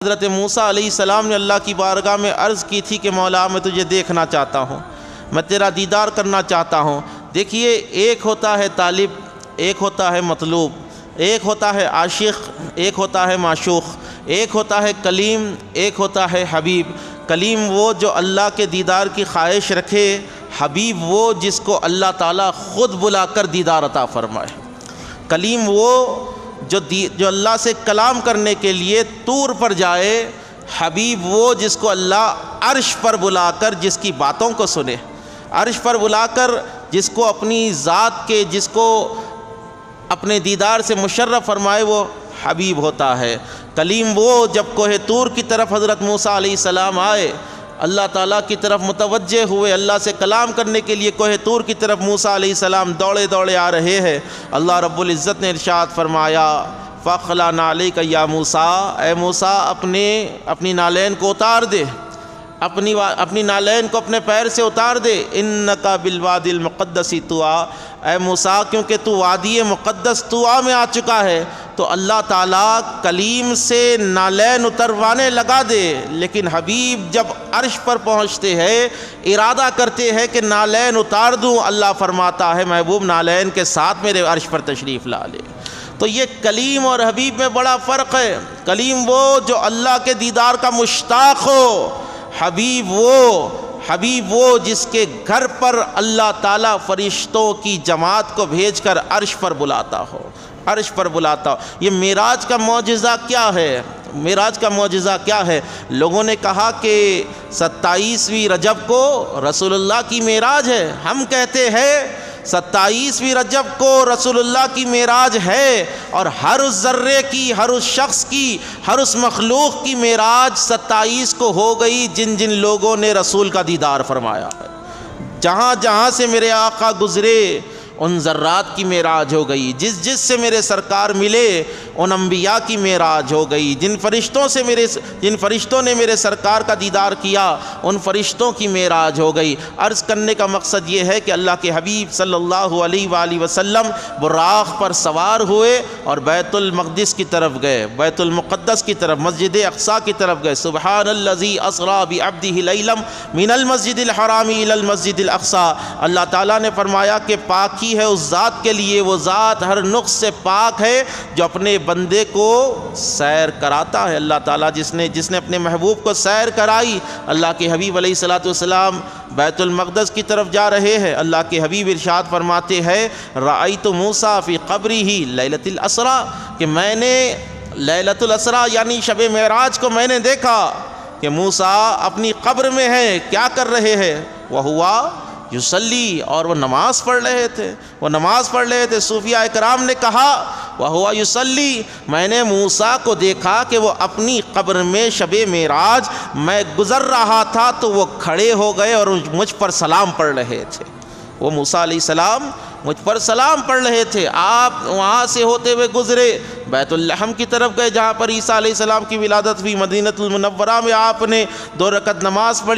حضرت موسیٰ علیہ السلام نے اللہ کی بارگاہ میں عرض کی تھی کہ مولا میں تجھے دیکھنا چاہتا ہوں، میں تیرا دیدار کرنا چاہتا ہوں۔ دیکھیے، ایک ہوتا ہے طالب، ایک ہوتا ہے مطلوب، ایک ہوتا ہے عاشق، ایک ہوتا ہے معشوق، ایک ہوتا ہے کلیم، ایک ہوتا ہے حبیب۔ کلیم وہ جو اللہ کے دیدار کی خواہش رکھے، حبیب وہ جس کو اللہ تعالیٰ خود بلا کر دیدار عطا فرمائے۔ کلیم وہ جو اللہ سے کلام کرنے کے لیے طور پر جائے، حبیب وہ جس کو اللہ عرش پر بلا کر جس کی باتوں کو سنے، عرش پر بلا کر جس کو اپنی ذات کے، جس کو اپنے دیدار سے مشرف فرمائے، وہ حبیب ہوتا ہے۔ کلیم وہ جب کوہ طور کی طرف حضرت موسیٰ علیہ السلام آئے، اللہ تعالیٰ کی طرف متوجہ ہوئے، اللہ سے کلام کرنے کے لیے کوہ طور کی طرف موسیٰ علیہ السلام دوڑے دوڑے آ رہے ہیں۔ اللہ رب العزت نے ارشاد فرمایا، فَاخْلَعْ نَعْلَيْكَ يَا موسیٰ، اے موسیٰ اپنی نالین کو اتار دے، اپنی نالین کو اپنے پیر سے اتار دے۔ اِنَّكَ بِالْوَادِ الْمُقَدَّسِ طُوَىٰ، اے موسیٰ کیونکہ تو وادی مقدس طویٰ میں آ چکا ہے۔ تو اللہ تعالیٰ کلیم سے نالین اتروانے لگا دے، لیکن حبیب جب عرش پر پہنچتے ہیں، ارادہ کرتے ہیں کہ نالین اتار دوں، اللہ فرماتا ہے محبوب نالین کے ساتھ میرے عرش پر تشریف لا لے۔ تو یہ کلیم اور حبیب میں بڑا فرق ہے۔ کلیم وہ جو اللہ کے دیدار کا مشتاق ہو، حبیب وہ جس کے گھر پر اللہ تعالیٰ فرشتوں کی جماعت کو بھیج کر عرش پر بلاتا ہو، عرش پر بلاتا ہو۔ یہ معراج کا معجزہ کیا ہے؟ معراج کا معجزہ کیا ہے؟ لوگوں نے کہا کہ 27ویں رجب کو رسول اللہ کی معراج ہے۔ ہم کہتے ہیں 27ویں رجب کو رسول اللہ کی معراج ہے، اور ہر اس ذرے کی، ہر اس شخص کی، ہر اس مخلوق کی معراج 27 کو ہو گئی جن جن لوگوں نے رسول کا دیدار فرمایا ہے۔ جہاں جہاں سے میرے آقا گزرے ان ذرات کی معراج ہو گئی، جس سے میرے سرکار ملے ان انبیاء کی معراج ہو گئی، جن فرشتوں نے میرے سرکار کا دیدار کیا ان فرشتوں کی معراج ہو گئی۔ عرض کرنے کا مقصد یہ ہے کہ اللہ کے حبیب صلی اللہ علیہ وآلہ وسلم براق پر سوار ہوئے اور بیت المقدس کی طرف گئے، بیت المقدس کی طرف، مسجد اقصیٰ کی طرف گئے۔ سبحان الذی اسریٰ بعبدہ لیلا من المسجد الحرام الی المسجد الاقصیٰ۔ اللہ تعالیٰ نے فرمایا کہ پاکی ہے اس ذات کے لیے، وہ ذات ہر نقص سے پاک ہے جو اپنے بندے کو سیر کراتا ہے۔ اللہ تعالیٰ جس نے اپنے محبوب کو سیر کرائی۔ اللہ کے حبیب علیہ الصلوۃ والسلام بیت المقدس کی طرف جا رہے ہیں۔ اللہ کے حبیب ارشاد فرماتے ہیں، رأیت موسیٰ فی قبرہ لیلۃ الاسریٰ، کہ میں نے لیلۃ الاسریٰ یعنی شب معراج کو میں نے دیکھا کہ موسیٰ اپنی قبر میں ہے، کیا کر رہے ہیں؟ وہوا یصلی، اور وہ نماز پڑھ رہے تھے، صوفیاء کرام نے کہا وہوا یصلی، میں نے موسیٰ کو دیکھا کہ وہ اپنی قبر میں شب معراج میں گزر رہا تھا تو وہ کھڑے ہو گئے اور مجھ پر سلام پڑھ رہے تھے۔ وہ موسیٰ علیہ السلام مجھ پر سلام پڑھ رہے تھے۔ آپ وہاں سے ہوتے ہوئے گزرے، بیت اللحم کی طرف گئے جہاں پر عیسیٰ علیہ السلام کی ولادت ہوئی۔ مدینہ المنورہ میں آپ نے 2 رکعت نماز پڑھی۔